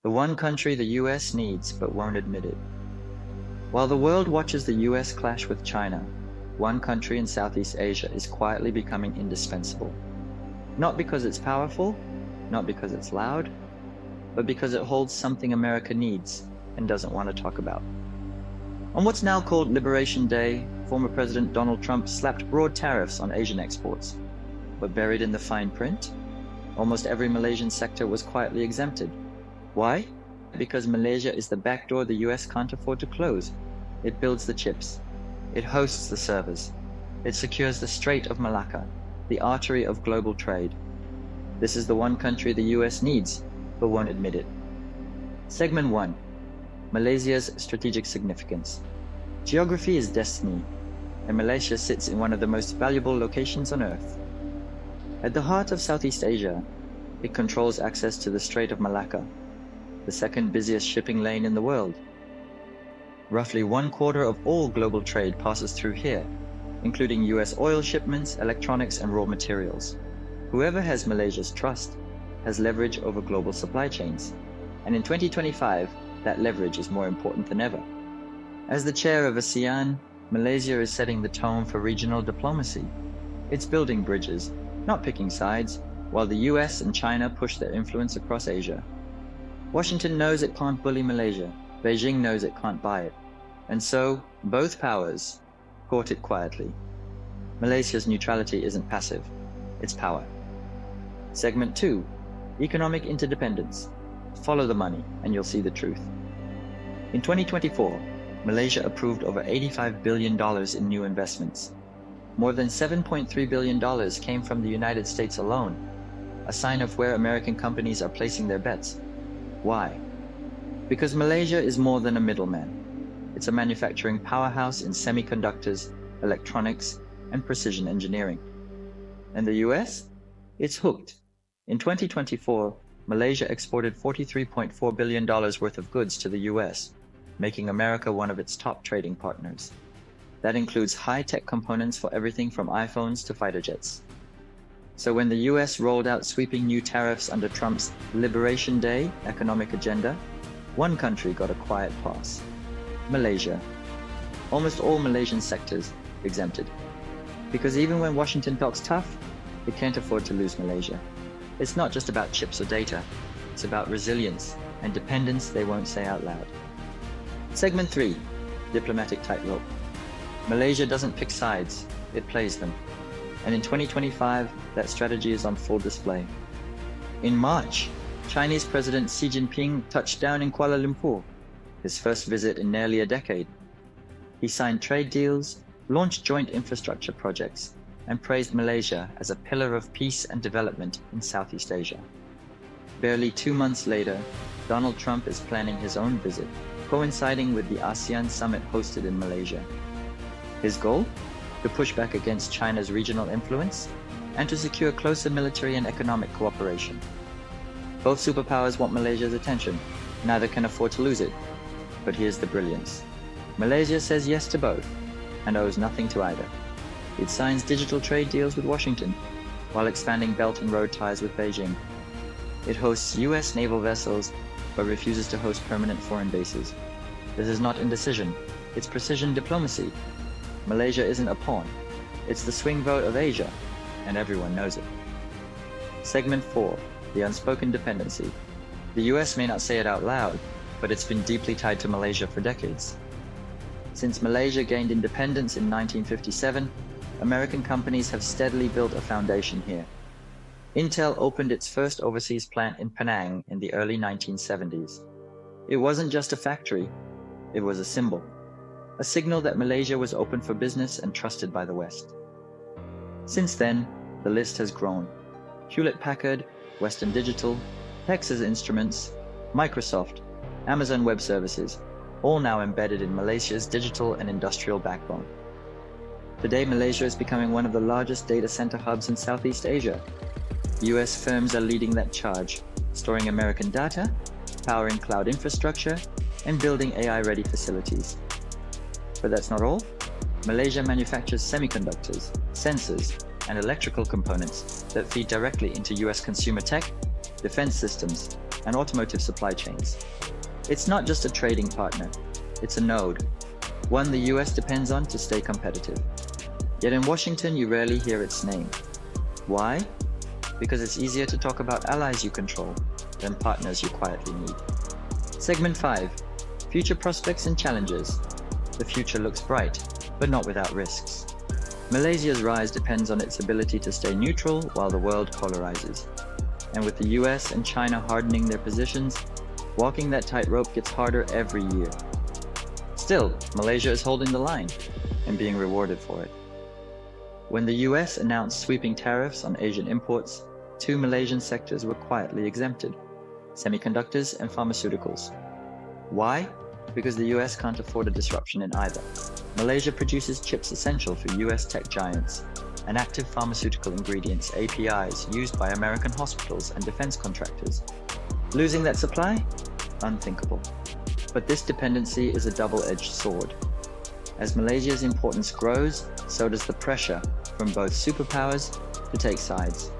the one country the US needs but won't admit it. While the world watches the US clash with China, one country in Southeast Asia is quietly becoming indispensable. Not because it's powerful, not because it's loud, but because it holds something America needs and doesn't want to talk about. On what's now called Liberation Day, former President Donald Trump slapped broad tariffs on Asian exports. But buried in the fine print, almost every Malaysian sector was quietly exempted. Why? Because Malaysia is the backdoor the US can't afford to close. It builds the chips. It hosts the servers. It secures the Strait of Malacca, the artery of global trade. This is the one country the US needs, but won't admit it. Segment 1. Malaysia's strategic significance. Geography is destiny, and Malaysia sits in one of the most valuable locations on Earth. At the heart of Southeast Asia, it controls access to the Strait of Malacca, the second busiest shipping lane in the world. Roughly 1/4 of all global trade passes through here, including US oil shipments, electronics, and raw materials. Whoever has Malaysia's trust has leverage over global supply chains, and in 2025, that leverage is more important than ever. As the chair of ASEAN, Malaysia is setting the tone for regional diplomacy. It's building bridges, not picking sides, while the US and China push their influence across Asia. Washington knows it can't bully Malaysia. Beijing knows it can't buy it. And so, both powers court it quietly. Malaysia's neutrality isn't passive, it's power. Segment 2. Economic interdependence. Follow the money, and you'll see the truth. In 2024, Malaysia approved over $85 billion in new investments. More than $7.3 billion came from the United States alone, a sign of where American companies are placing their bets. Why? Because Malaysia is more than a middleman. It's a manufacturing powerhouse in semiconductors, electronics, and precision engineering. And the US? It's hooked. In 2024, Malaysia exported $43.4 billion worth of goods to the US, making America one of its top trading partners. That includes high-tech components for everything from iPhones to fighter jets. So when the US rolled out sweeping new tariffs under Trump's Liberation Day economic agenda, one country got a quiet pass: Malaysia. Almost all Malaysian sectors exempted. Because even when Washington talks tough, it can't afford to lose Malaysia. It's not just about chips or data, it's about resilience and dependence they won't say out loud. Segment 3. Diplomatic tightrope. Malaysia doesn't pick sides, it plays them. And in 2025, that strategy is on full display. In March, Chinese President Xi Jinping touched down in Kuala Lumpur, his first visit in nearly a decade. He signed trade deals, launched joint infrastructure projects, and praised Malaysia as a pillar of peace and development in Southeast Asia. Barely 2 months later, Donald Trump is planning his own visit, coinciding with the ASEAN summit hosted in Malaysia. His goal? To push back against China's regional influence and to secure closer military and economic cooperation. Both superpowers want Malaysia's attention, neither can afford to lose it. But here's the brilliance. Malaysia says yes to both and owes nothing to either. It signs digital trade deals with Washington, while expanding Belt and Road ties with Beijing. It hosts US naval vessels, but refuses to host permanent foreign bases. This is not indecision, it's precision diplomacy. Malaysia isn't a pawn, it's the swing vote of Asia, and everyone knows it. Segment 4. The Unspoken Dependency. The US may not say it out loud, but it's been deeply tied to Malaysia for decades. Since Malaysia gained independence in 1957, American companies have steadily built a foundation here. Intel opened its first overseas plant in Penang in the early 1970s. It wasn't just a factory, it was a symbol. A signal that Malaysia was open for business and trusted by the West. Since then, the list has grown. Hewlett-Packard, Western Digital, Texas Instruments, Microsoft, Amazon Web Services, all now embedded in Malaysia's digital and industrial backbone. Today, Malaysia is becoming one of the largest data center hubs in Southeast Asia. US firms are leading that charge, storing American data, powering cloud infrastructure, and building AI-ready facilities. But that's not all. Malaysia manufactures semiconductors, sensors, and electrical components that feed directly into US consumer tech, defense systems, and automotive supply chains. It's not just a trading partner, it's a node, one the US depends on to stay competitive. Yet in Washington, you rarely hear its name. Why? Because it's easier to talk about allies you control than partners you quietly need. Segment 5. Future prospects and challenges. The future looks bright, but not without risks. Malaysia's rise depends on its ability to stay neutral while the world polarizes. And with the US and China hardening their positions, walking that tightrope gets harder every year. Still, Malaysia is holding the line and being rewarded for it. When the US announced sweeping tariffs on Asian imports, two Malaysian sectors were quietly exempted: semiconductors and pharmaceuticals. Why? Because the US can't afford a disruption in either. Malaysia produces chips essential for US tech giants and active pharmaceutical ingredients, APIs, used by American hospitals and defense contractors. Losing that supply? Unthinkable. But this dependency is a double-edged sword. As Malaysia's importance grows, so does the pressure from both superpowers to take sides.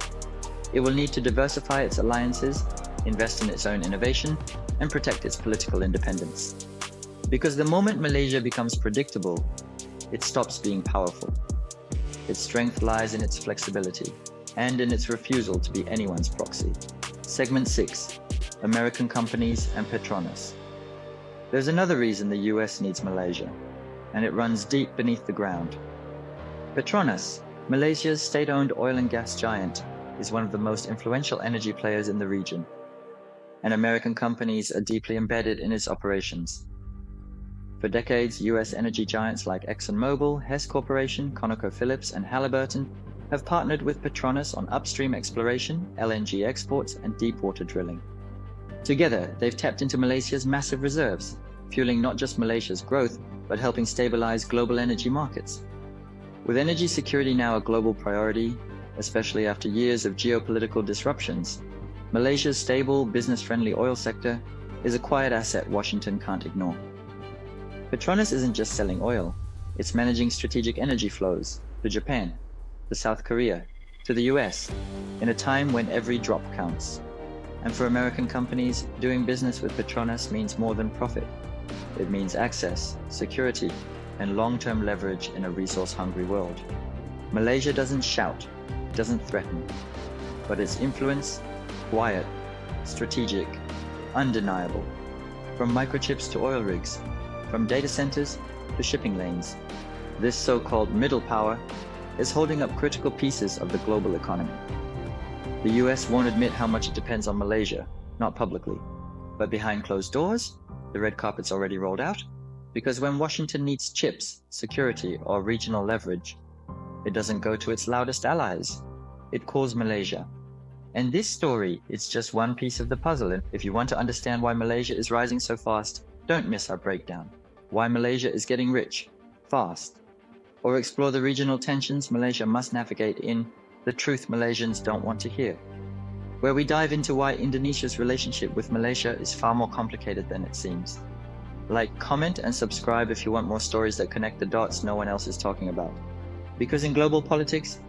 It will need to diversify its alliances, invest in its own innovation, and protect its political independence. Because the moment Malaysia becomes predictable, it stops being powerful. Its strength lies in its flexibility and in its refusal to be anyone's proxy. Segment 6. American companies and Petronas. There's another reason the US needs Malaysia, and it runs deep beneath the ground. Petronas, Malaysia's state-owned oil and gas giant, is one of the most influential energy players in the region, and American companies are deeply embedded in its operations. For decades, US energy giants like ExxonMobil, Hess Corporation, ConocoPhillips, and Halliburton have partnered with Petronas on upstream exploration, LNG exports, and deepwater drilling. Together, they've tapped into Malaysia's massive reserves, fueling not just Malaysia's growth, but helping stabilize global energy markets. With energy security now a global priority, especially after years of geopolitical disruptions, Malaysia's stable, business-friendly oil sector is a quiet asset Washington can't ignore. Petronas isn't just selling oil, it's managing strategic energy flows to Japan, to South Korea, to the US, in a time when every drop counts. And for American companies, doing business with Petronas means more than profit. It means access, security, and long-term leverage in a resource-hungry world. Malaysia doesn't shout, doesn't threaten, but its influence, quiet, strategic, undeniable. From microchips to oil rigs, from data centers to shipping lanes, this so-called middle power is holding up critical pieces of the global economy. The US won't admit how much it depends on Malaysia, not publicly. But behind closed doors, the red carpet's already rolled out, because when Washington needs chips, security, or regional leverage, it doesn't go to its loudest allies. It calls Malaysia. And this story is just one piece of the puzzle. And if you want to understand why Malaysia is rising so fast, don't miss our breakdown. Why Malaysia is getting rich, fast. Or explore the regional tensions Malaysia must navigate in The Truth Malaysians Don't Want to Hear, where we dive into why Indonesia's relationship with Malaysia is far more complicated than it seems. Like, comment, and subscribe if you want more stories that connect the dots no one else is talking about. Because in global politics,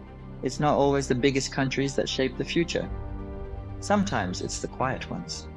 it's not always the biggest countries that shape the future. Sometimes it's the quiet ones.